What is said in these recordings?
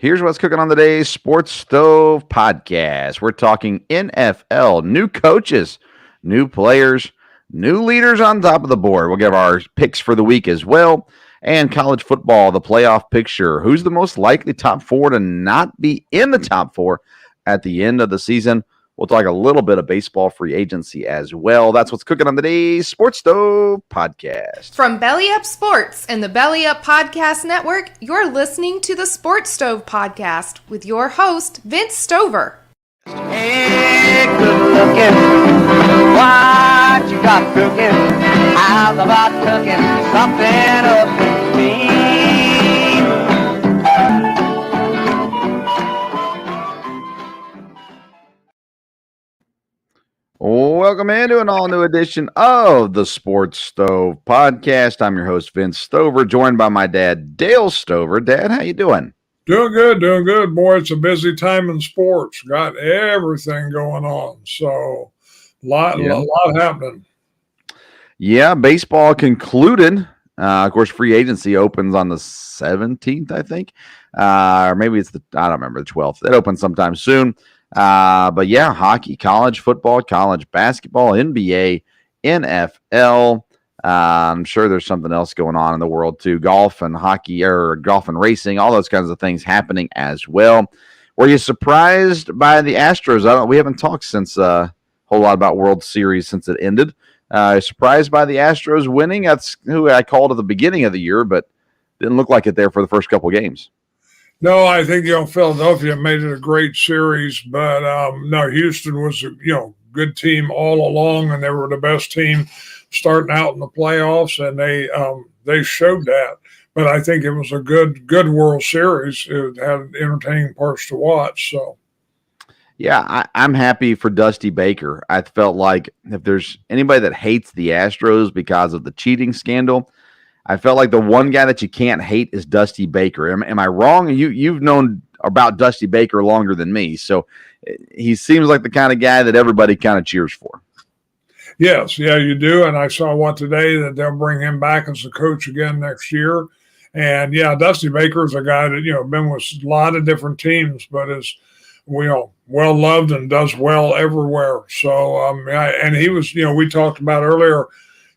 Here's what's cooking on today's Sports Stove podcast. We're talking NFL, new coaches, new players, new leaders on top of the board. We'll give our picks for the week as well. And college football, the playoff picture. Who's the most likely top four to not be in the top four at the end of the season? We'll talk a little bit of baseball free agency as well. That's what's cooking on today's Sports Stove podcast. From Belly Up Sports and the Belly Up Podcast Network, you're listening to the Sports Stove podcast with your host, Vince Stover. Hey, good looking, what you got cooking? How's about cooking something up with me? Welcome into an all-new edition of the Sports Stove podcast. I'm your host, Vince Stover, joined by my dad, Dale Stover. Dad, how you doing? Doing good, boy. It's a busy time in sports. Got everything going on. So, a lot happening. Yeah, baseball concluded. Of course, free agency opens on the 17th, I think. Or maybe it's I don't remember, the 12th. It opens sometime soon. But yeah, hockey, college football, college basketball, NBA, NFL. I'm sure there's something else going on in the world too. Golf and hockey, or golf and racing, all those kinds of things happening as well. Were you surprised by the Astros? We haven't talked since a whole lot about World Series since it ended. Surprised by the Astros winning? That's who I called at the beginning of the year, but didn't look like it there for the first couple games. No, I think Philadelphia made it a great series, but no, Houston was a good team all along, and they were the best team starting out in the playoffs, and they showed that. But I think it was a good World Series. It had entertaining parts to watch. So, yeah, I'm happy for Dusty Baker. I felt like if there's anybody that hates the Astros because of the cheating scandal, I felt like the one guy that you can't hate is Dusty Baker. Am I wrong? You've known about Dusty Baker longer than me, so he seems like the kind of guy that everybody kind of cheers for. Yes, yeah, you do. And I saw today that they'll bring him back as a coach again next year. And yeah, Dusty Baker is a guy that been with a lot of different teams, but is well loved and does well everywhere. So and he was, we talked about earlier.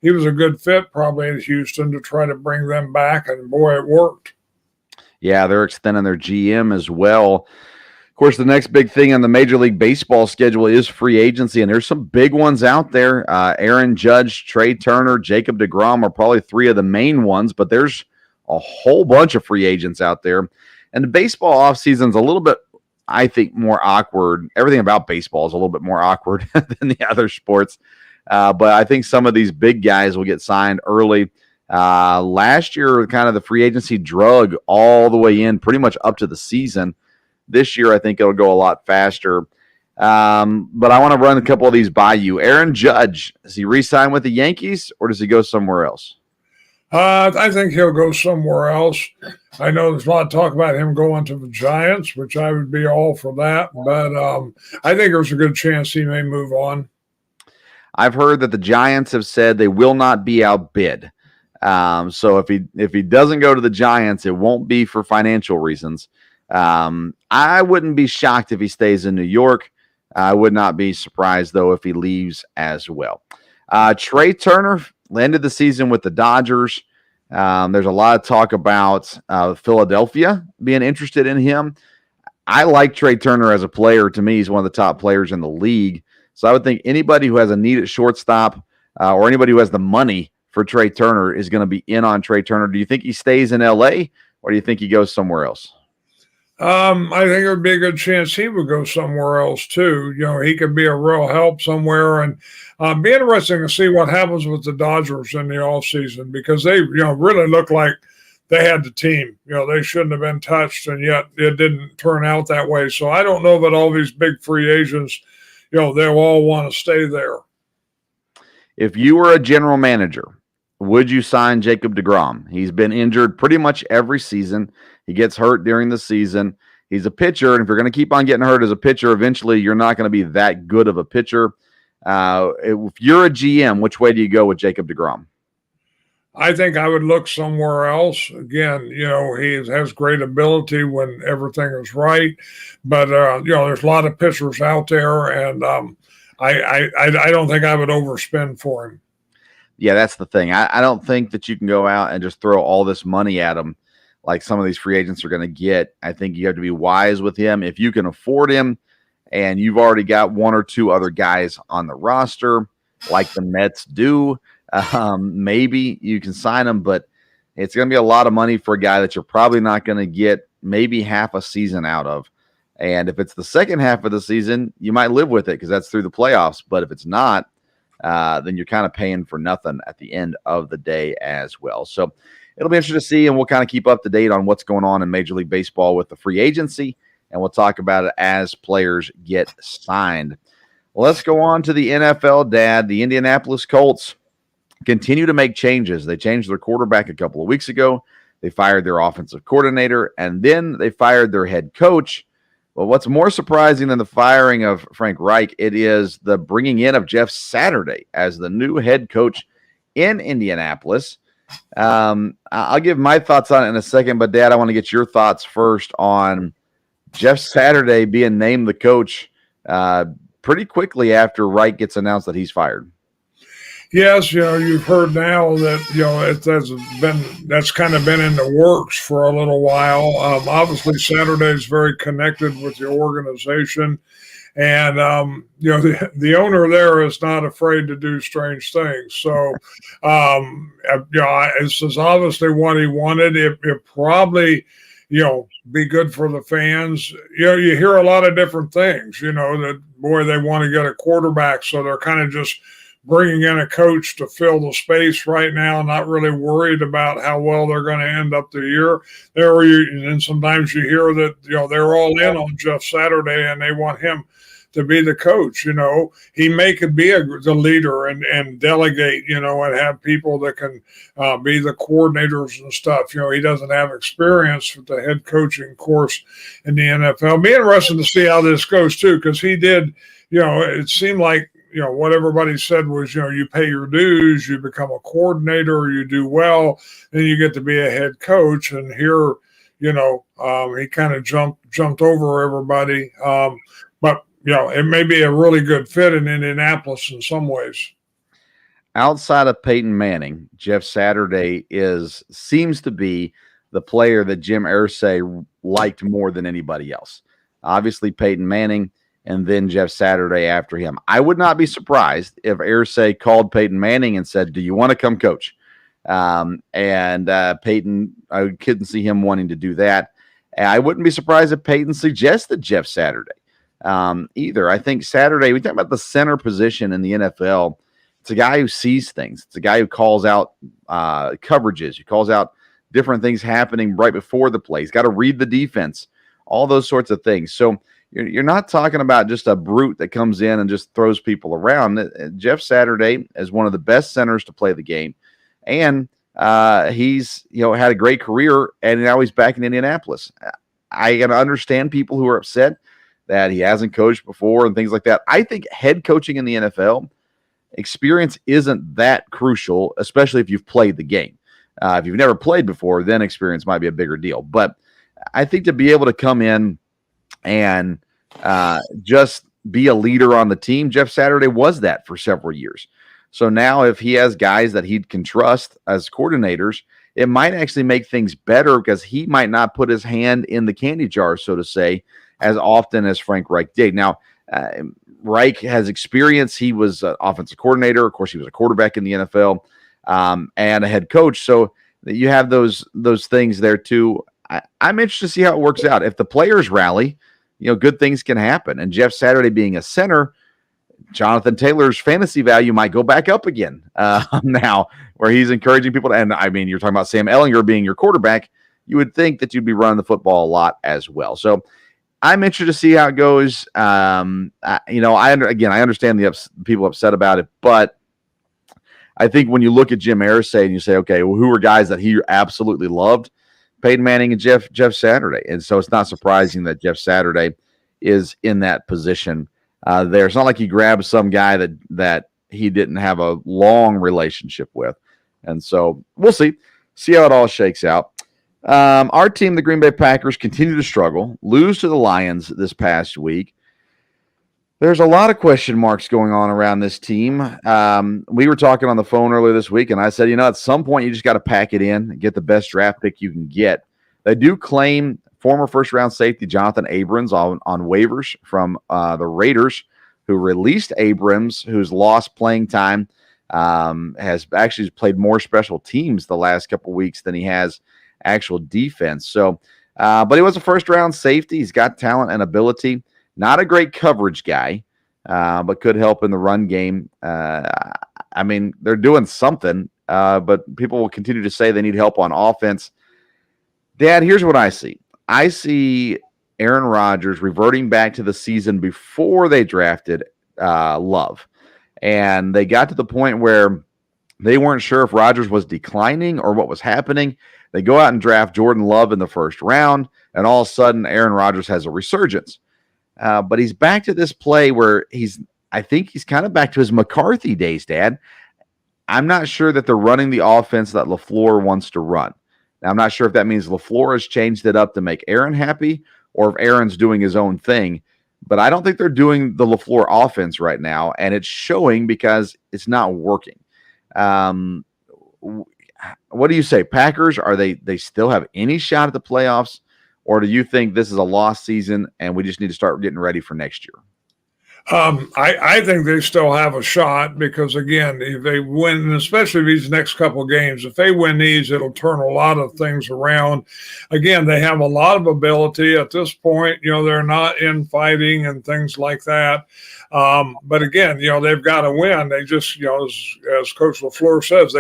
He was a good fit probably in Houston to try to bring them back, and boy, it worked. Yeah, they're extending their GM as well. Of course, the next big thing on the Major League Baseball schedule is free agency, and there's some big ones out there. Aaron Judge, Trey Turner, Jacob deGrom are probably three of the main ones, but there's a whole bunch of free agents out there. And the baseball offseason is a little bit, I think, more awkward. Everything about baseball is a little bit more awkward than the other sports. But I think some of these big guys will get signed early. Last year, kind of the free agency drug all the way in, pretty much up to the season. This year, I think it'll go a lot faster. But I want to run a couple of these by you. Aaron Judge, does he re-sign with the Yankees, or does he go somewhere else? I think he'll go somewhere else. I know there's a lot of talk about him going to the Giants, which I would be all for that. But I think there's a good chance he may move on. I've heard that the Giants have said they will not be outbid. So if he doesn't go to the Giants, it won't be for financial reasons. I wouldn't be shocked if he stays in New York. I would not be surprised, though, if he leaves as well. Trey Turner ended the season with the Dodgers. There's a lot of talk about Philadelphia being interested in him. I like Trey Turner as a player. To me, he's one of the top players in the league. So I would think anybody who has a need at shortstop or anybody who has the money for Trey Turner is going to be in on Trey Turner. Do you think he stays in L.A. or do you think he goes somewhere else? I think it would be a good chance he would go somewhere else too. He could be a real help somewhere, and be interesting to see what happens with the Dodgers in the offseason, because they, really look like they had the team. They shouldn't have been touched, and yet it didn't turn out that way. So I don't know that all these big free agents, they'll all want to stay there. If you were a general manager, would you sign Jacob deGrom? He's been injured pretty much every season. He gets hurt during the season. He's a pitcher, and if you're going to keep on getting hurt as a pitcher, eventually you're not going to be that good of a pitcher. If you're a GM, which way do you go with Jacob deGrom? I think I would look somewhere else. Again, he has great ability when everything is right, but there's a lot of pitchers out there, and I don't think I would overspend for him. Yeah, that's the thing. I don't think that you can go out and just throw all this money at him like some of these free agents are going to get. I think you have to be wise with him. If you can afford him and you've already got one or two other guys on the roster, like the Mets do, maybe you can sign him, but it's going to be a lot of money for a guy that you're probably not going to get maybe half a season out of. And if it's the second half of the season, you might live with it because that's through the playoffs. But if it's not, then you're kind of paying for nothing at the end of the day as well. So it'll be interesting to see, and we'll kind of keep up to date on what's going on in Major League Baseball with the free agency, and we'll talk about it as players get signed. Let's go on to the NFL, Dad. The Indianapolis Colts continue to make changes. They changed their quarterback a couple of weeks ago. They fired their offensive coordinator, and then they fired their head coach. But what's more surprising than the firing of Frank Reich, it is the bringing in of Jeff Saturday as the new head coach in Indianapolis. I'll give my thoughts on it in a second, but Dad, I want to get your thoughts first on Jeff Saturday being named the coach pretty quickly after Reich gets announced that he's fired. Yes, you've heard now that that's kind of been in the works for a little while. Obviously, Saturday is very connected with the organization, and the owner there is not afraid to do strange things. So, this is obviously what he wanted. It probably, be good for the fans. You hear a lot of different things. That boy, they want to get a quarterback, so they're kind of just bringing in a coach to fill the space right now, not really worried about how well they're going to end up the year. And sometimes you hear that they're all in on Jeff Saturday and they want him to be the coach. He could be the leader and delegate, and have people that can be the coordinators and stuff. He doesn't have experience with the head coaching course in the NFL. Be interesting to see how this goes too, because he did. It seemed like what everybody said was, you pay your dues, you become a coordinator, you do well, then you get to be a head coach. And here, he kind of jumped over everybody. But it may be a really good fit in Indianapolis in some ways. Outside of Peyton Manning, Jeff Saturday seems to be the player that Jim Irsay liked more than anybody else. Obviously, Peyton Manning, and then Jeff Saturday after him. I would not be surprised if Irsay called Peyton Manning and said, "Do you want to come coach?" And Peyton, I couldn't see him wanting to do that. I wouldn't be surprised if Peyton suggested Jeff Saturday either. I think Saturday, we talk about the center position in the NFL. It's a guy who sees things. It's a guy who calls out coverages. He calls out different things happening right before the play. He's got to read the defense, all those sorts of things. So you're not talking about just a brute that comes in and just throws people around. Jeff Saturday is one of the best centers to play the game, and he's had a great career, and now he's back in Indianapolis. I can understand people who are upset that he hasn't coached before and things like that. I think head coaching in the NFL experience isn't that crucial, especially if you've played the game. If you've never played before, then experience might be a bigger deal. But I think to be able to come in and just be a leader on the team, Jeff Saturday was that for several years. So now if he has guys that he can trust as coordinators, it might actually make things better because he might not put his hand in the candy jar, so to say, as often as Frank Reich did. Now, Reich has experience. He was an offensive coordinator. Of course, he was a quarterback in the NFL and a head coach. So you have those things there too. I'm interested to see how it works out. If the players rally, good things can happen. And Jeff Saturday being a center, Jonathan Taylor's fantasy value might go back up again now, where he's encouraging people. And I mean, you're talking about Sam Ehlinger being your quarterback. You would think that you'd be running the football a lot as well. So I'm interested to see how it goes. I understand the people upset about it, but I think when you look at Jim Irsay and you say, okay, well, who are guys that he absolutely loved? Peyton Manning and Jeff Saturday. And so it's not surprising that Jeff Saturday is in that position there. It's not like he grabbed some guy that he didn't have a long relationship with. And so we'll see how it all shakes out. Our team, the Green Bay Packers, continue to struggle, lose to the Lions this past week. There's a lot of question marks going on around this team. We were talking on the phone earlier this week, and I said, at some point you just got to pack it in and get the best draft pick you can get. They do claim former first-round safety Jonathan Abrams on waivers from the Raiders, who released Abrams, who's lost playing time, has actually played more special teams the last couple weeks than he has actual defense. So, but he was a first-round safety. He's got talent and ability. Not a great coverage guy, but could help in the run game. They're doing something, but people will continue to say they need help on offense. Dad, here's what I see. I see Aaron Rodgers reverting back to the season before they drafted Love. And they got to the point where they weren't sure if Rodgers was declining or what was happening. They go out and draft Jordan Love in the first round, and all of a sudden Aaron Rodgers has a resurgence. But he's back to this play where I think he's kind of back to his McCarthy days, Dad. I'm not sure that they're running the offense that LaFleur wants to run. Now, I'm not sure if that means LaFleur has changed it up to make Aaron happy or if Aaron's doing his own thing. But I don't think they're doing the LaFleur offense right now, and it's showing because it's not working. What do you say, Packers? Are they still have any shot at the playoffs, or do you think this is a lost season and we just need to start getting ready for next year? I think they still have a shot because, again, if they win, especially these next couple of games, if they win these, it'll turn a lot of things around. Again, they have a lot of ability at this point. They're not infighting and things like that. But again, they've got to win. They just, as Coach LaFleur says,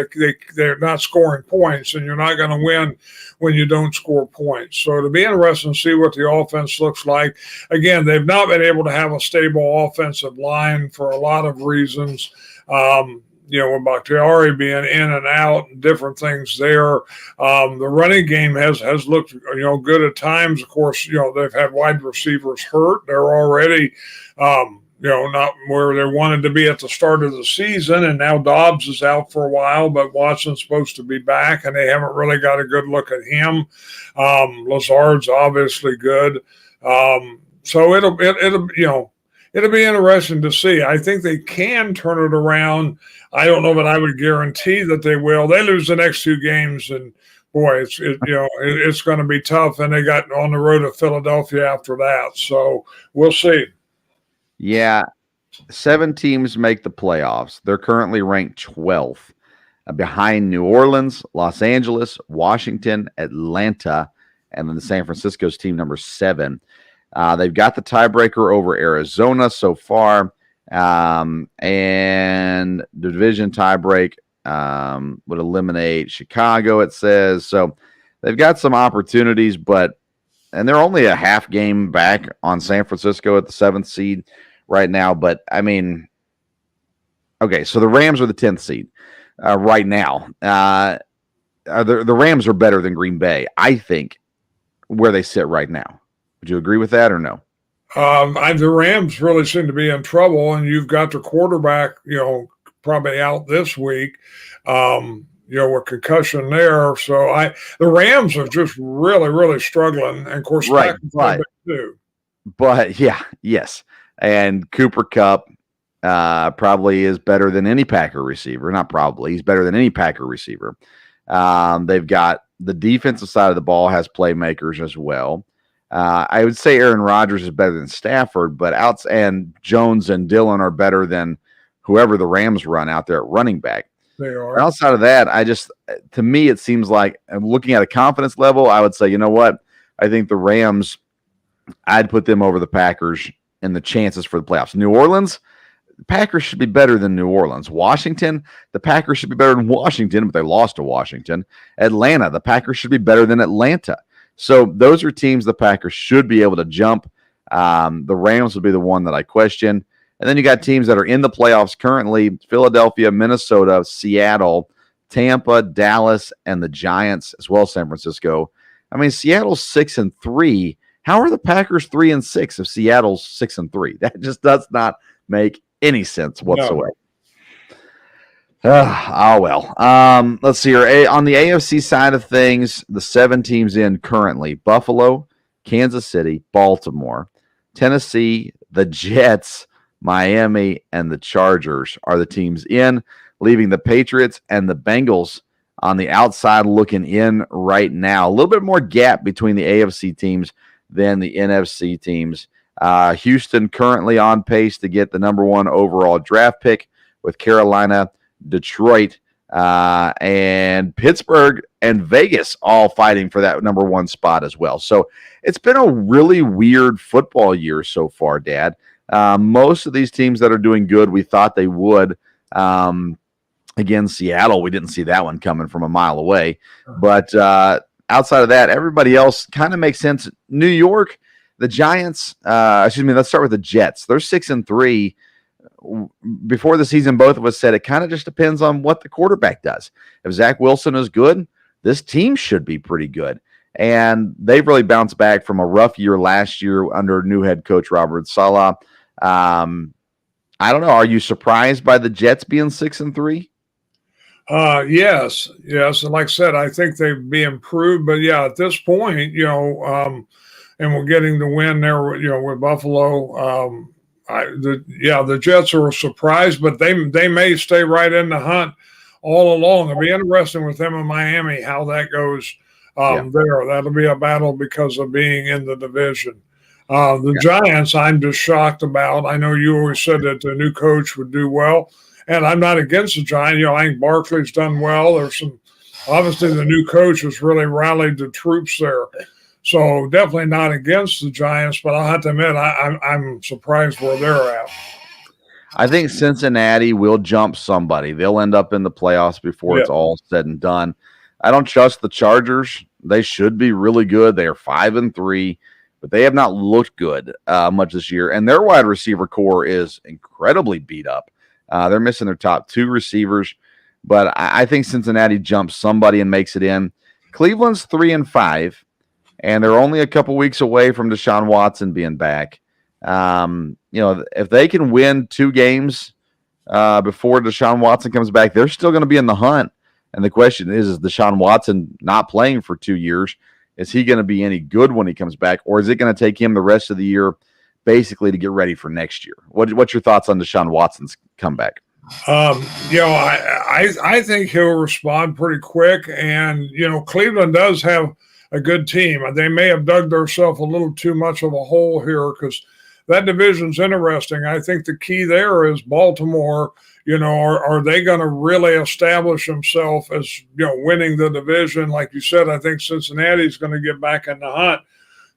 they're not scoring points, and you're not going to win when you don't score points. So it'll be interesting to see what the offense looks like. Again, they've not been able to have a stable offensive line for a lot of reasons. With Bakhtiari being in and out and different things there. The running game has looked, good at times. Of course, they've had wide receivers hurt. They're already, not where they wanted to be at the start of the season. And now Dobbs is out for a while, but Watson's supposed to be back, and they haven't really got a good look at him. Lazard's obviously good. So it'll be interesting to see. I think they can turn it around. I don't know that I would guarantee that they will. They lose the next two games, and boy, it's going to be tough. And they got on the road to Philadelphia after that. So we'll see. Yeah, 7 teams make the playoffs. They're currently ranked 12th, behind New Orleans, Los Angeles, Washington, Atlanta, and then the San Francisco's team number 7. They've got the tiebreaker over Arizona so far, and the division tiebreak would eliminate Chicago, it says. So they've got some opportunities, and they're only a half game back on San Francisco at the 7th seed right now. But, okay, so the Rams are the 10th seed right now. The Rams are better than Green Bay, I think, where they sit right now. Would you agree with that or no? The Rams really seem to be in trouble, and you've got the quarterback, probably out this week, with concussion there. So the Rams are just really, really struggling. And of course, right, too. But yes. And Cooper Kupp probably is better than any Packer receiver. Not probably. He's better than any Packer receiver. They've got the defensive side of the ball has playmakers as well. I would say Aaron Rodgers is better than Stafford, but and Jones and Dillon are better than whoever the Rams run out there at running back. They are. Outside of that, to me, it seems like, looking at a confidence level, I would say, you know what? I think the Rams, I'd put them over the Packers in the chances for the playoffs. New Orleans, the Packers should be better than New Orleans. Washington, the Packers should be better than Washington, but they lost to Washington. Atlanta, the Packers should be better than Atlanta. So those are teams the Packers should be able to jump. The Rams would be the one that I question. And then you got teams that are in the playoffs currently: Philadelphia, Minnesota, Seattle, Tampa, Dallas, and the Giants, as well as San Francisco. Seattle's 6-3. How are the Packers 3-6 if Seattle's 6-3? That just does not make any sense whatsoever. Well. Let's see here. On the AFC side of things, the 7 teams in currently: Buffalo, Kansas City, Baltimore, Tennessee, the Jets, Miami, and the Chargers are the teams in, leaving the Patriots and the Bengals on the outside looking in right now. A little bit more gap between the AFC teams than the NFC teams. Houston currently on pace to get the number 1 overall draft pick, with Carolina, Detroit, and Pittsburgh and Vegas all fighting for that number 1 spot as well. So it's been a really weird football year so far, Dad. Most of these teams that are doing good, we thought they would. Again, Seattle, we didn't see that one coming from a mile away. But outside of that, everybody else kind of makes sense. New York, the Giants, let's start with the Jets. They're 6-3. Before the season, both of us said it kind of just depends on what the quarterback does. If Zach Wilson is good, this team should be pretty good. And they've really bounced back from a rough year last year under new head coach Robert Saleh. I don't know. Are you surprised by the Jets being 6-3? Yes. And like I said, I think they'd be improved. But yeah, at this point, and we're getting the win there, with Buffalo. The Jets are a surprise, but they may stay right in the hunt all along. It'll be interesting with them in Miami how that goes there. That'll be a battle because of being in the division. The Giants, I'm just shocked about. I know you always said that the new coach would do well, and I'm not against the Giants. I think Barkley's done well. Obviously the new coach has really rallied the troops there. So definitely not against the Giants, but I'll have to admit I'm surprised where they're at. I think Cincinnati will jump somebody. They'll end up in the playoffs before it's all said and done. I don't trust the Chargers. They should be really good. They are 5-3, but they have not looked good much this year. And their wide receiver core is incredibly beat up. They're missing their top 2 receivers, but I think Cincinnati jumps somebody and makes it in. Cleveland's 3-5. And they're only a couple weeks away from Deshaun Watson being back. If they can win 2 games before Deshaun Watson comes back, they're still going to be in the hunt. And the question is Deshaun Watson not playing for 2 years? Is he going to be any good when he comes back? Or is it going to take him the rest of the year basically to get ready for next year? What's your thoughts on Deshaun Watson's comeback? I think he'll respond pretty quick. And, Cleveland does have a good team. They may have dug themselves a little too much of a hole here because that division's interesting. I think the key there is Baltimore. Are they going to really establish themselves as winning the division? Like you said, I think Cincinnati's going to get back in the hunt.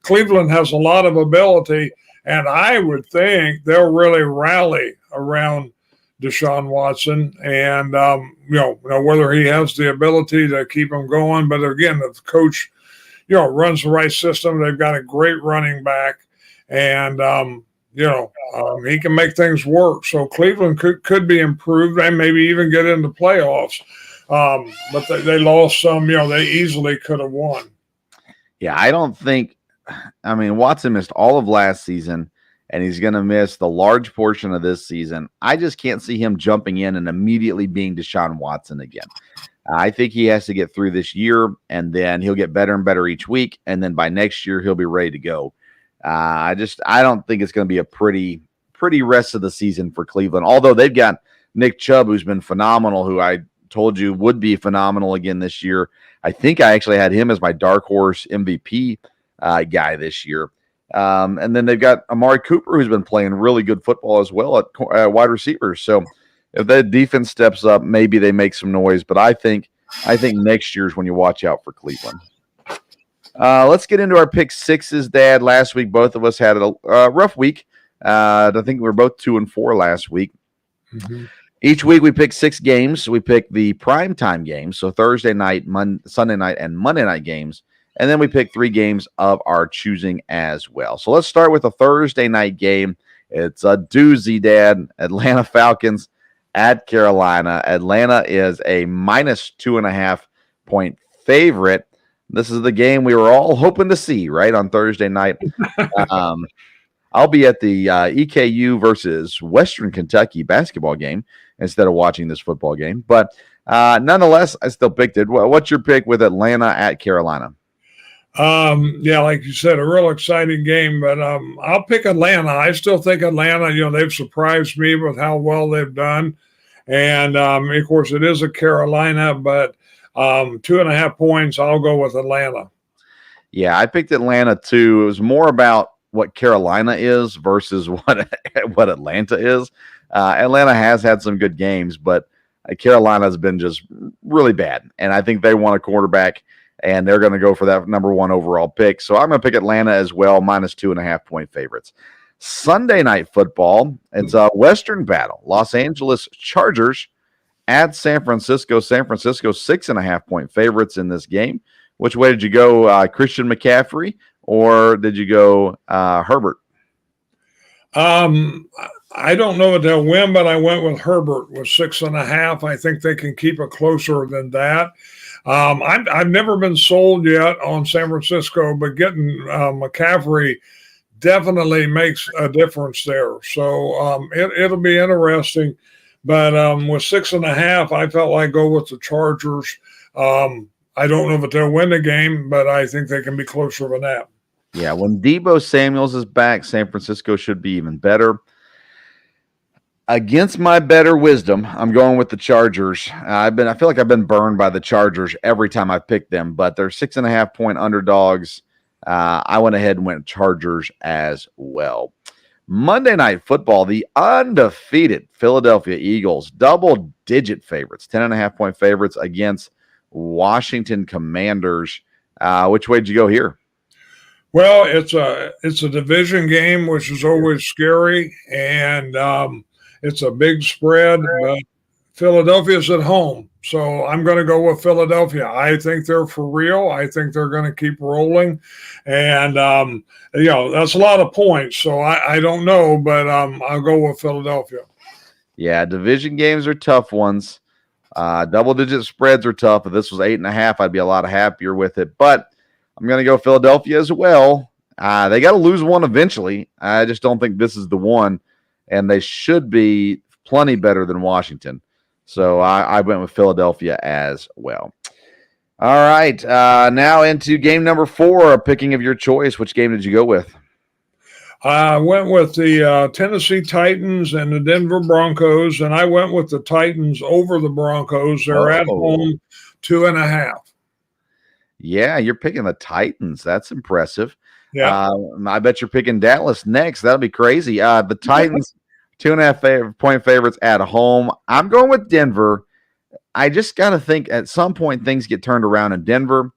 Cleveland has a lot of ability, and I would think they'll really rally around Deshaun Watson, and whether he has the ability to keep him going. But again, if the coach runs the right system. They've got a great running back, and he can make things work. So Cleveland could be improved and maybe even get into playoffs. But they lost some. They easily could have won. Yeah, I don't think. I mean, Watson missed all of last season, and he's going to miss the large portion of this season. I just can't see him jumping in and immediately being Deshaun Watson again. I think he has to get through this year, and then he'll get better and better each week, and then by next year he'll be ready to go. I don't think it's going to be a pretty rest of the season for Cleveland. Although they've got Nick Chubb, who's been phenomenal, who I told you would be phenomenal again this year. I think I actually had him as my dark horse MVP guy this year. And then they've got Amari Cooper, who's been playing really good football as well at wide receivers. So if that defense steps up, maybe they make some noise. But I think next year's when you watch out for Cleveland. Let's get into our pick sixes, Dad. Last week, both of us had a rough week. I think we were both 2-4 last week. Mm-hmm. Each week we pick 6 games. We pick the primetime games, so Thursday night, Sunday night, and Monday night games. And then we pick 3 games of our choosing as well. So let's start with a Thursday night game. It's a doozy, Dad. Atlanta Falcons at Carolina. Atlanta is a -2.5 point favorite. This is the game we were all hoping to see, right, on Thursday night. I'll be at the EKU versus Western Kentucky basketball game instead of watching this football game. But nonetheless, I still picked it. What's your pick with Atlanta at Carolina? Yeah, like you said, a real exciting game, but I'll pick Atlanta. I still think Atlanta, they've surprised me with how well they've done. And of course, it is a Carolina, but 2.5 points, I'll go with Atlanta. Yeah, I picked Atlanta too. It was more about what Carolina is versus what Atlanta is. Atlanta has had some good games, but Carolina has been just really bad. And I think they want a quarterback, and they're going to go for that number 1 overall pick. So I'm going to pick Atlanta as well, minus 2.5 point favorites. Sunday night football, it's a Western battle. Los Angeles Chargers at San Francisco. San Francisco 6.5 point favorites in this game. Which way did you go, Christian McCaffrey, or did you go Herbert? I don't know if they'll win, but I went with Herbert with 6.5. I think they can keep it closer than that. I've never been sold yet on San Francisco, but getting McCaffrey definitely makes a difference there. So it'll be interesting. But with 6.5, I felt like go with the Chargers. I don't know if they'll win the game, but I think they can be closer than that. Yeah, when Deebo Samuels is back, San Francisco should be even better. Against my better wisdom, I'm going with the Chargers. I feel like I've been burned by the Chargers every time I picked them, but they're 6.5 point underdogs. I went ahead and went Chargers as well. Monday Night Football, the undefeated Philadelphia Eagles, double-digit favorites, 10.5 point favorites against Washington Commanders. Which way did you go here? Well, it's a division game, which is always scary, and it's a big spread. But Philadelphia's at home, so I'm going to go with Philadelphia. I think they're for real. I think they're going to keep rolling, and that's a lot of points. So I don't know, but I'll go with Philadelphia. Yeah, division games are tough ones. Double-digit spreads are tough. If this was 8.5, I'd be a lot happier with it. But I'm going to go Philadelphia as well. They got to lose one eventually. I just don't think this is the one, and they should be plenty better than Washington. So I went with Philadelphia as well. All right, now into game number 4, a picking of your choice. Which game did you go with? I went with the Tennessee Titans and the Denver Broncos, and I went with the Titans over the Broncos. They're at home 2.5. Yeah, you're picking the Titans. That's impressive. Yeah. I bet you're picking Dallas next. That'll be crazy. The Titans, 2.5 point favorites at home. I'm going with Denver. I just got to think at some point things get turned around in Denver.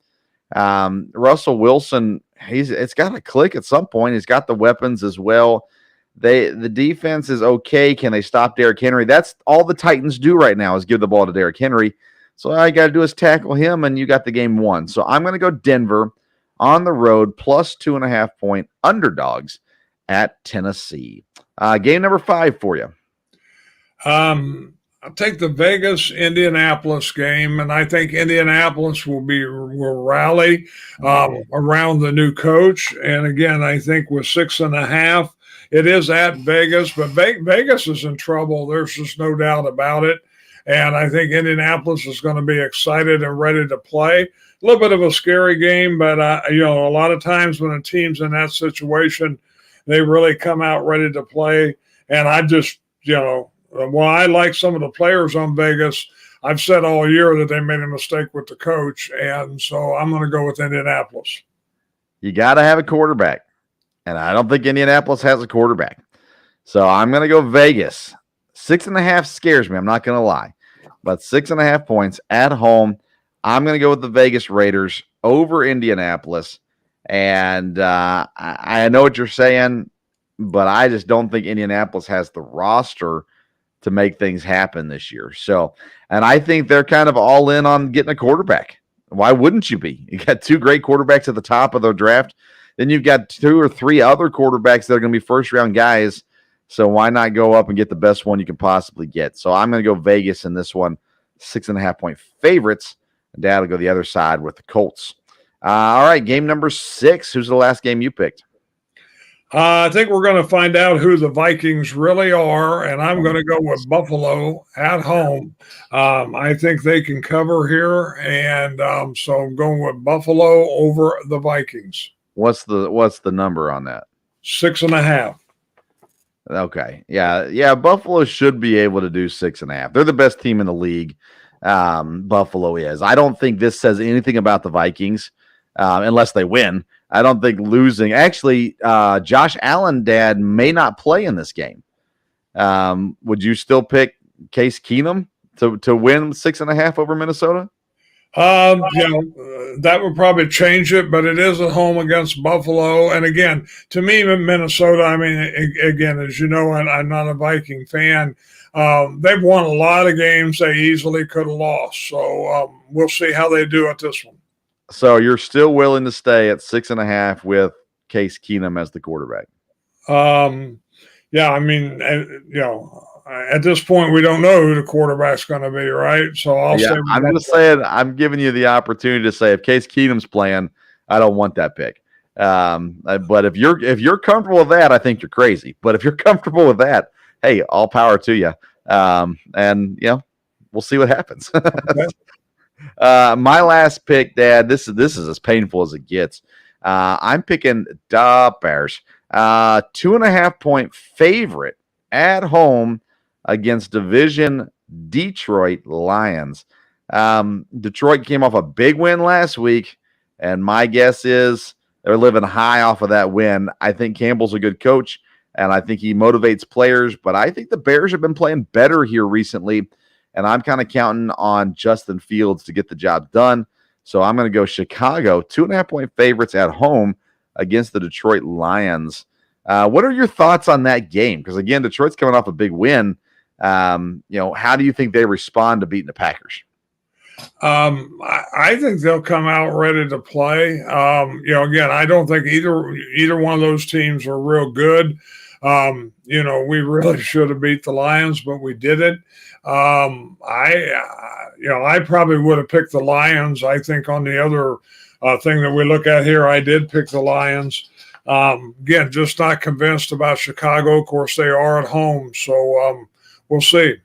Russell Wilson, it's got to click at some point. He's got the weapons as well. The defense is okay. Can they stop Derrick Henry? That's all the Titans do right now is give the ball to Derrick Henry. So all you got to do is tackle him, and you got the game won. So I'm going to go Denver on the road, plus 2.5 point underdogs at Tennessee. Game number 5 for you. I'll take the Vegas-Indianapolis game, and I think Indianapolis will rally around the new coach. And again, I think with 6.5, it is at Vegas, but Vegas is in trouble. There's just no doubt about it. And I think Indianapolis is going to be excited and ready to play. A little bit of a scary game, but a lot of times when a team's in that situation, they really come out ready to play. And I just, I like some of the players on Vegas. I've said all year that they made a mistake with the coach, and so I'm going to go with Indianapolis. You got to have a quarterback, and I don't think Indianapolis has a quarterback. So I'm going to go Vegas. 6.5 scares me. I'm not going to lie. But 6.5 points at home. I'm going to go with the Vegas Raiders over Indianapolis. And I know what you're saying, but I just don't think Indianapolis has the roster to make things happen this year. So, and I think they're kind of all in on getting a quarterback. Why wouldn't you be? You got 2 great quarterbacks at the top of the draft. Then you've got 2 or 3 other quarterbacks that are going to be first-round guys. So why not go up and get the best one you can possibly get? So I'm going to go Vegas in this one, 6.5 point favorites. And Dad will go the other side with the Colts. All right, game number 6. Who's the last game you picked? I think we're going to find out who the Vikings really are, and I'm going to go with Buffalo at home. I think they can cover here, and so I'm going with Buffalo over the Vikings. What's the number on that? 6.5. Okay. Yeah. Buffalo should be able to do 6.5. They're the best team in the league. Buffalo is. I don't think this says anything about the Vikings unless they win. I don't think losing. Actually, Josh Allen, dad, may not play in this game. Would you still pick Case Keenum to win 6.5 over Minnesota? That would probably change it, but it is at home against Buffalo. And again, to me, Minnesota, I mean, again, as you know, I'm not a Viking fan. They've won a lot of games they easily could have lost. So we'll see how they do at this one. So you're still willing to stay at 6.5 with Case Keenum as the quarterback? Yeah, I mean, at this point, we don't know who the quarterback's going to be, right? So I'm just saying, I'm giving you the opportunity to say if Case Keenum's playing, I don't want that pick. But if you're comfortable with that, I think you're crazy. But if you're comfortable with that, hey, all power to you. And we'll see what happens. Okay. My last pick, Dad. This is as painful as it gets. I'm picking the Bears, 2.5-point favorite at home against division Detroit Lions. Detroit came off a big win last week, and my guess is they're living high off of that win. I think Campbell's a good coach, and I think he motivates players, but I think the Bears have been playing better here recently, and I'm kind of counting on Justin Fields to get the job done. So I'm going to go Chicago, 2.5-point favorites at home against the Detroit Lions. What are your thoughts on that game? Because, again, Detroit's coming off a big win. How do you think they respond to beating the Packers? I think they'll come out ready to play. Again, I don't think either one of those teams are real good. We really should have beat the Lions, but we didn't. I probably would have picked the Lions. I think on the other thing that we look at here, I did pick the Lions. Again, just not convinced about Chicago. Of course, they are at home, so we'll see.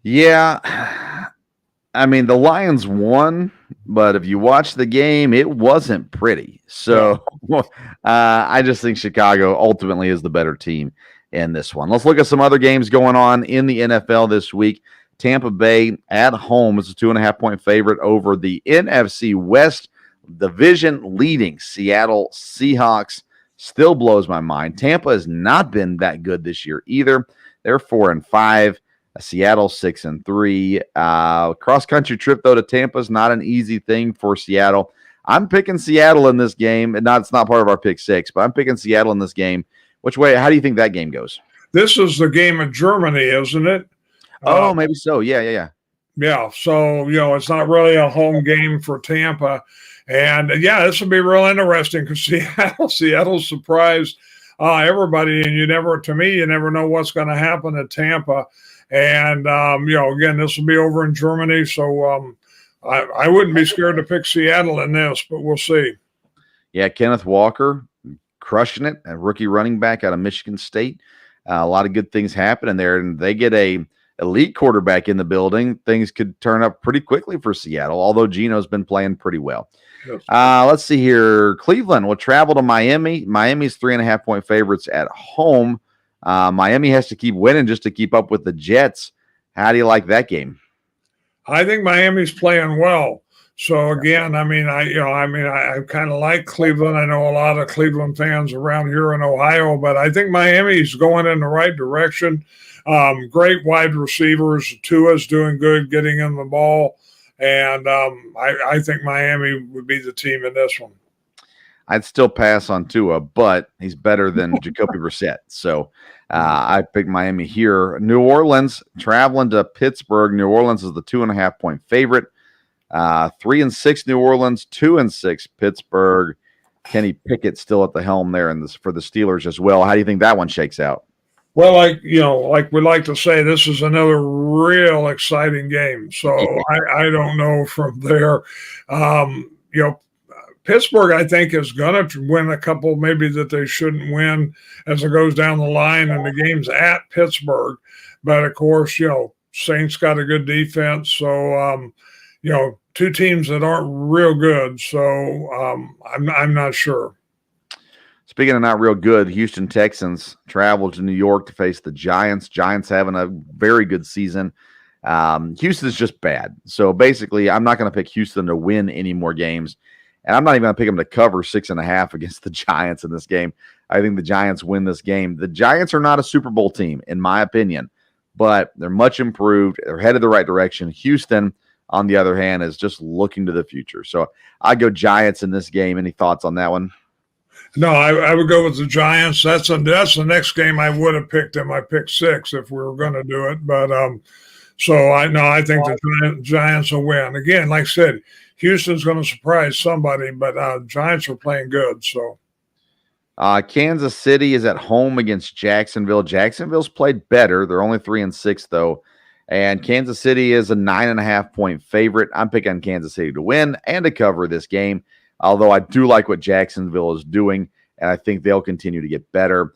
Yeah, I mean, the Lions won, but if you watch the game, it wasn't pretty. So I just think Chicago ultimately is the better team in this one. Let's look at some other games going on in the NFL this week. Tampa Bay at home is a 2.5-point favorite over the NFC West division leading Seattle Seahawks. Still blows my mind. Tampa has not been that good this year either. They're 4-5. Seattle 6-3. Cross country trip though to Tampa is not an easy thing for Seattle. I'm picking Seattle in this game, and it's not part of our pick six, but I'm picking Seattle in this game. Which way? How do you think that game goes? This is the game of Germany, isn't it? Oh, maybe so. Yeah. Yeah. So it's not really a home game for Tampa, and this will be real interesting because Seattle surprised everybody, and you never know what's going to happen at Tampa. And, again, this will be over in Germany. So I wouldn't be scared to pick Seattle in this, but we'll see. Yeah, Kenneth Walker crushing it, a rookie running back out of Michigan State. A lot of good things happening there, and they get a elite quarterback in the building. Things could turn up pretty quickly for Seattle, although Geno's been playing pretty well. Yes. Let's see here. Cleveland will travel to Miami. Miami's 3.5-point favorites at home. Miami has to keep winning just to keep up with the Jets. How do you like that game? I think Miami's playing well. So again, I kind of like Cleveland. I know a lot of Cleveland fans around here in Ohio, but I think Miami's going in the right direction. Great wide receivers. Tua's doing good, getting in the ball, and I think Miami would be the team in this one. I'd still pass on Tua, but he's better than Jacoby Brissett. So I picked Miami here. New Orleans traveling to Pittsburgh. New Orleans is the 2.5-point favorite. 3-6 New Orleans, 2-6 Pittsburgh. Kenny Pickett still at the helm there, and for the Steelers as well. How do you think that one shakes out? Well, like we like to say, this is another real exciting game. So I don't know from there. Pittsburgh, I think, is going to win a couple maybe that they shouldn't win as it goes down the line, and the game's at Pittsburgh. But, of course, Saints got a good defense. So, two teams that aren't real good. So I'm not sure. Speaking of not real good, Houston Texans traveled to New York to face the Giants. Giants having a very good season. Houston's just bad. So basically, I'm not going to pick Houston to win any more games. And I'm not even going to pick them to cover 6.5 against the Giants in this game. I think the Giants win this game. The Giants are not a Super Bowl team, in my opinion, but they're much improved. They're headed the right direction. Houston, on the other hand, is just looking to the future. So I go Giants in this game. Any thoughts on that one? No, I would go with the Giants. That's the next game I would have picked them. I picked 6 if we were going to do it. But I think the Giants will win. Again, like I said, Houston's going to surprise somebody, but Giants are playing good. So Kansas City is at home against Jacksonville. Jacksonville's played better. They're only 3-6 though. And Kansas City is a 9.5-point favorite. I'm picking Kansas City to win and to cover this game. Although I do like what Jacksonville is doing, and I think they'll continue to get better.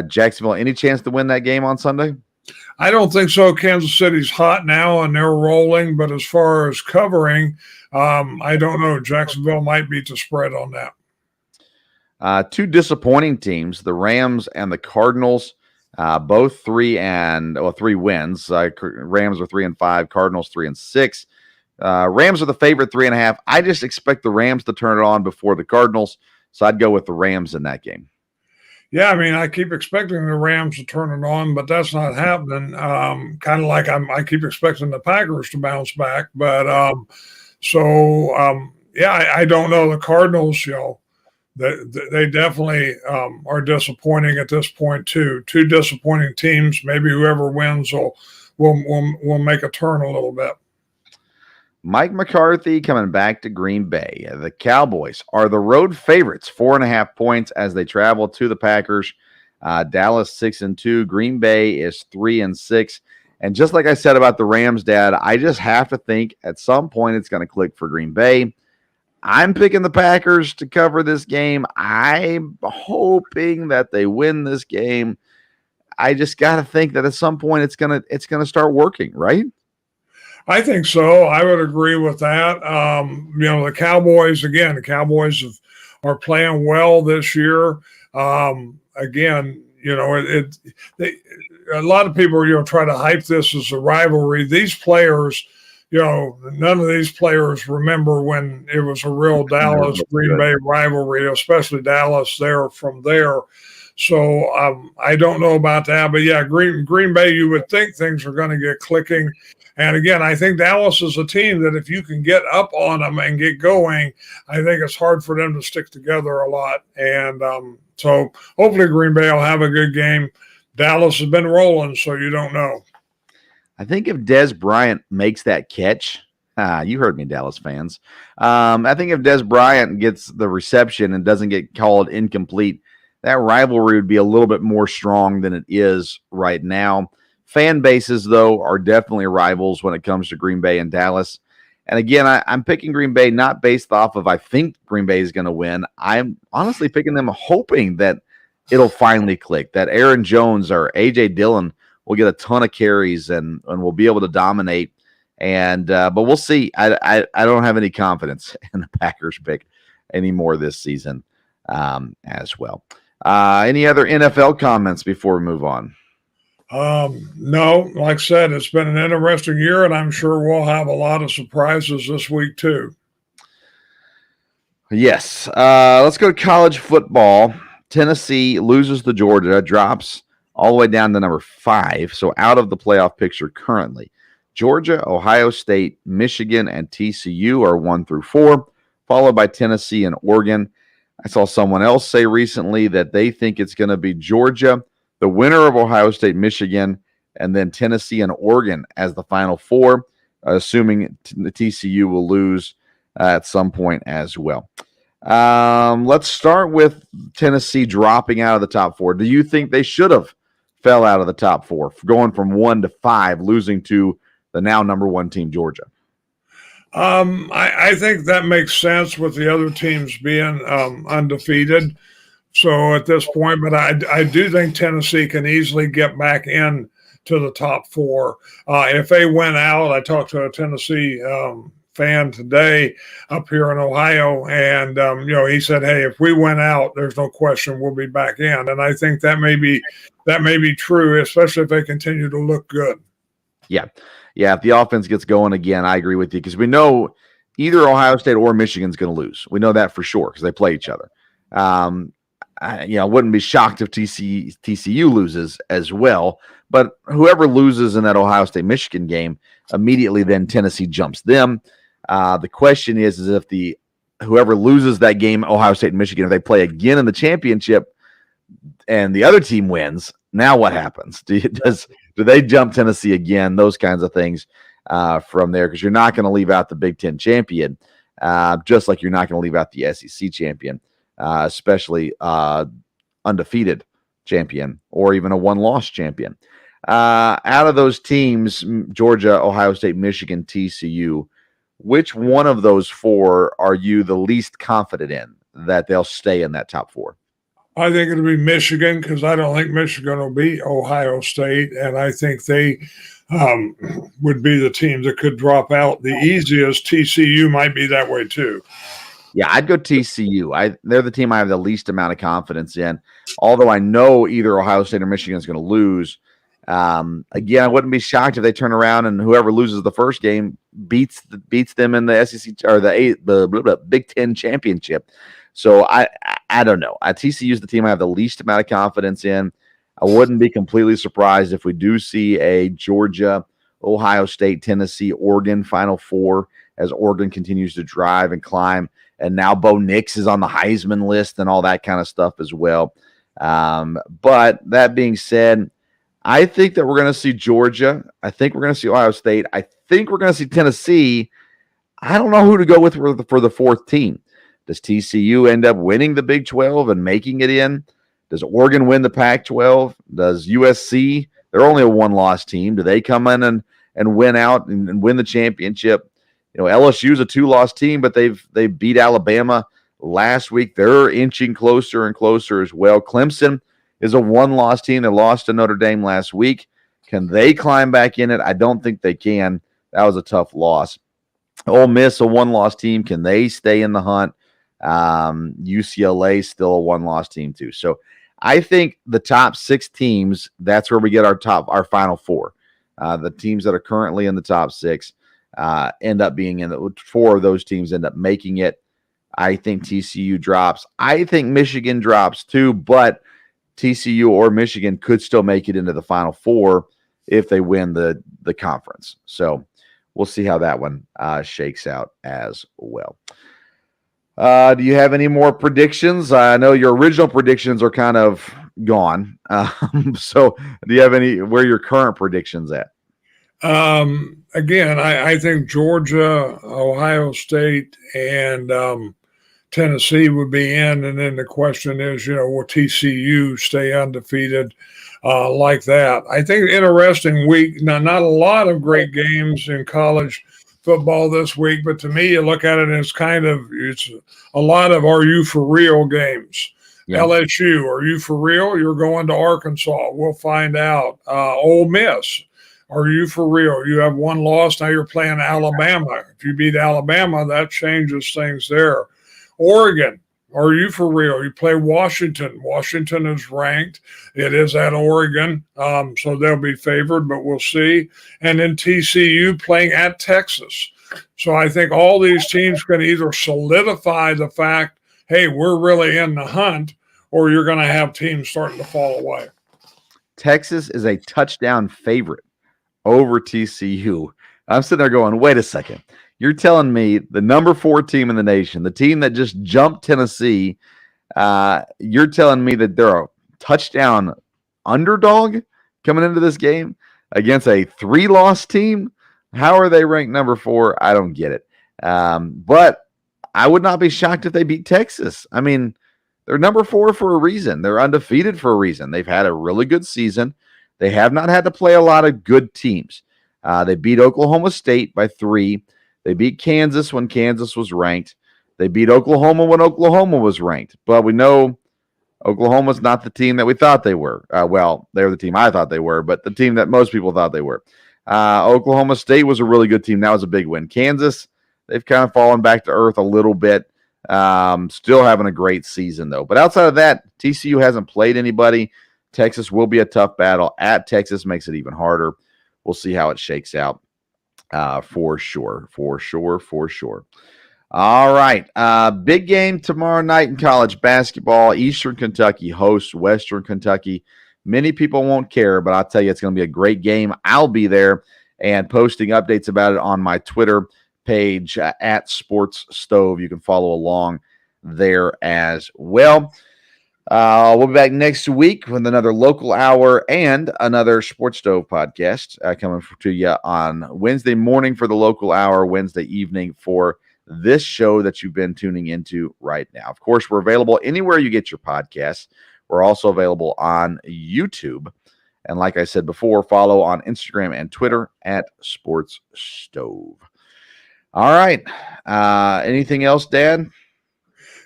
Jacksonville, any chance to win that game on Sunday? I don't think so. Kansas City's hot now, and they're rolling. But as far as covering, I don't know. Jacksonville might beat the spread on that. Two disappointing teams, the Rams and the Cardinals, both 3 wins. Rams are 3-5, Cardinals 3-6. Rams are the favorite 3.5. I just expect the Rams to turn it on before the Cardinals, so I'd go with the Rams in that game. Yeah, I mean, I keep expecting the Rams to turn it on, but that's not happening. Kind of like I keep expecting the Packers to bounce back, but I don't know. The Cardinals, they definitely are disappointing at this point too. Two disappointing teams. Maybe whoever wins will make a turn a little bit. Mike McCarthy coming back to Green Bay. The Cowboys are the road favorites, 4.5 points as they travel to the Packers. Dallas 6-2. Green Bay is 3-6. And just like I said about the Rams, Dad, I just have to think at some point it's going to click for Green Bay. I'm picking the Packers to cover this game. I'm hoping that they win this game. I just got to think that at some point it's gonna start working, right? I think so. I would agree with that. The Cowboys, again, are playing well this year. Again, a lot of people, try to hype this as a rivalry. These players, none of these players remember when it was a real Dallas-Green Bay rivalry, especially Dallas from there. So I don't know about that. But, yeah, Green Bay, you would think things are going to get clicking. And again, I think Dallas is a team that if you can get up on them and get going, I think it's hard for them to stick together a lot. And so hopefully Green Bay will have a good game. Dallas has been rolling, so you don't know. I think if Dez Bryant makes that catch, you heard me, Dallas fans. I think if Dez Bryant gets the reception and doesn't get called incomplete, that rivalry would be a little bit more strong than it is right now. Fan bases, though, are definitely rivals when it comes to Green Bay and Dallas. And again, I'm picking Green Bay not based off of I think Green Bay is going to win. I'm honestly picking them hoping that it'll finally click, that Aaron Jones or A.J. Dillon will get a ton of carries and will be able to dominate. And but we'll see. I don't have any confidence in the Packers pick anymore this season as well. Any other NFL comments before we move on? No, like I said, it's been an interesting year, and I'm sure we'll have a lot of surprises this week too. Yes. Let's go to college football. Tennessee loses to Georgia, drops all the way down to number 5, so out of the playoff picture currently. Georgia, Ohio State, Michigan, and TCU are 1 through 4, followed by Tennessee and Oregon. I saw someone else say recently that they think it's going to be Georgia, the winner of Ohio State, Michigan, and then Tennessee and Oregon as the final 4, assuming the TCU will lose at some point as well. Let's start with Tennessee dropping out of the top 4. Do you think they should have fell out of the top 4, going from 1 to 5, losing to the now number 1 team, Georgia? I think that makes sense with the other teams being undefeated. So at this point, but I do think Tennessee can easily get back in to the top four. If they win out, I talked to a Tennessee fan today up here in Ohio, and he said, "Hey, if we win out, there's no question we'll be back in." And I think that may be true, especially if they continue to look good. Yeah. If the offense gets going again, I agree with you because we know either Ohio State or Michigan's going to lose. We know that for sure because they play each other. I wouldn't be shocked if TCU loses as well. But whoever loses in that Ohio State-Michigan game, immediately then Tennessee jumps them. The question is if whoever loses that game, Ohio State and Michigan, if they play again in the championship and the other team wins, now what happens? Do they jump Tennessee again? Those kinds of things from there because you're not going to leave out the Big Ten champion, just like you're not going to leave out the SEC champion. Especially undefeated champion or even a one-loss champion. Out of those teams, Georgia, Ohio State, Michigan, TCU, which one of those four are you the least confident in that they'll stay in that top four? I think it'll be Michigan because I don't think Michigan will beat Ohio State, and I think they would be the team that could drop out the easiest. TCU might be that way too. Yeah, I'd go TCU. They're the team I have the least amount of confidence in, although I know either Ohio State or Michigan is going to lose. Again, I wouldn't be shocked if they turn around and whoever loses the first game beats them in the SEC or the Big Ten championship. So I don't know. TCU is the team I have the least amount of confidence in. I wouldn't be completely surprised if we do see a Georgia, Ohio State, Tennessee, Oregon Final Four as Oregon continues to drive and climb. And now Bo Nix is on the Heisman list and all that kind of stuff as well. But that being said, I think that we're going to see Georgia. I think we're going to see Ohio State. I think we're going to see Tennessee. I don't know who to go with for the fourth team. Does TCU end up winning the Big 12 and making it in? Does Oregon win the Pac-12? Does USC? They're only a one-loss team. Do they come in and win out and win the championship? LSU's a two-loss team, but they beat Alabama last week. They're inching closer and closer as well. Clemson is a one-loss team that lost to Notre Dame last week. Can they climb back in it? I don't think they can. That was a tough loss. Ole Miss, a one-loss team. Can they stay in the hunt? UCLA, still a one-loss team too. So I think the top six teams, that's where we get our final four. The teams that are currently in the top six. End up being four of those teams end up making it. I think TCU drops. I think Michigan drops too, but TCU or Michigan could still make it into the Final Four if they win the conference. So we'll see how that one shakes out as well. Do you have any more predictions? I know your original predictions are kind of gone. So do you have where your current predictions at? Again, I think Georgia, Ohio State, and Tennessee would be in. And then the question is, will TCU stay undefeated like that? I think interesting week. Now, not a lot of great games in college football this week, but to me, you look at it as it's a lot of are you for real games. Yeah. LSU, are you for real? You're going to Arkansas. We'll find out. Ole Miss. Are you for real? You have one loss. Now you're playing Alabama. If you beat Alabama, that changes things there. Oregon, are you for real? You play Washington. Washington is ranked. It is at Oregon, so they'll be favored, but we'll see. And then TCU playing at Texas. So I think all these teams can either solidify the fact, hey, we're really in the hunt, or you're going to have teams starting to fall away. Texas is a touchdown favorite over TCU. I'm sitting there going, wait a second. You're telling me the number 4 team in the nation, the team that just jumped Tennessee, you're telling me that they're a touchdown underdog coming into this game against a 3-loss team? How are they ranked number 4? I don't get it. But I would not be shocked if they beat Texas. I mean, they're number 4 for a reason. They're undefeated for a reason. They've had a really good season. They have not had to play a lot of good teams. They beat Oklahoma State by 3. They beat Kansas when Kansas was ranked. They beat Oklahoma when Oklahoma was ranked. But we know Oklahoma's not the team that we thought they were. Well, they're the team I thought they were, but the team that most people thought they were. Oklahoma State was a really good team. That was a big win. Kansas, they've kind of fallen back to earth a little bit. Still having a great season, though. But outside of that, TCU hasn't played anybody. Texas will be a tough battle. At Texas makes it even harder. We'll see how it shakes out for sure. All right. Big game tomorrow night in college basketball. Eastern Kentucky hosts Western Kentucky. Many people won't care, but I'll tell you, it's going to be a great game. I'll be there and posting updates about it on my Twitter page at Sports Stove. You can follow along there as well. We'll be back next week with another local hour and another Sports Stove podcast coming to you on Wednesday morning for the local hour, Wednesday evening for this show that you've been tuning into right now. Of course, we're available anywhere you get your podcasts. We're also available on YouTube. And like I said before, follow on Instagram and Twitter at Sports Stove. All right. Anything else, Dad?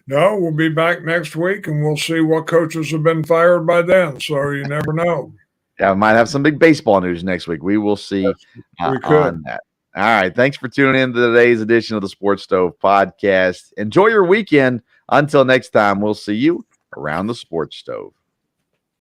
No, we'll be back next week, and we'll see what coaches have been fired by then. So you never know. Yeah, we might have some big baseball news next week. We will see on that. All right. Thanks for tuning in to today's edition of the Sports Stove podcast. Enjoy your weekend. Until next time, we'll see you around the Sports Stove.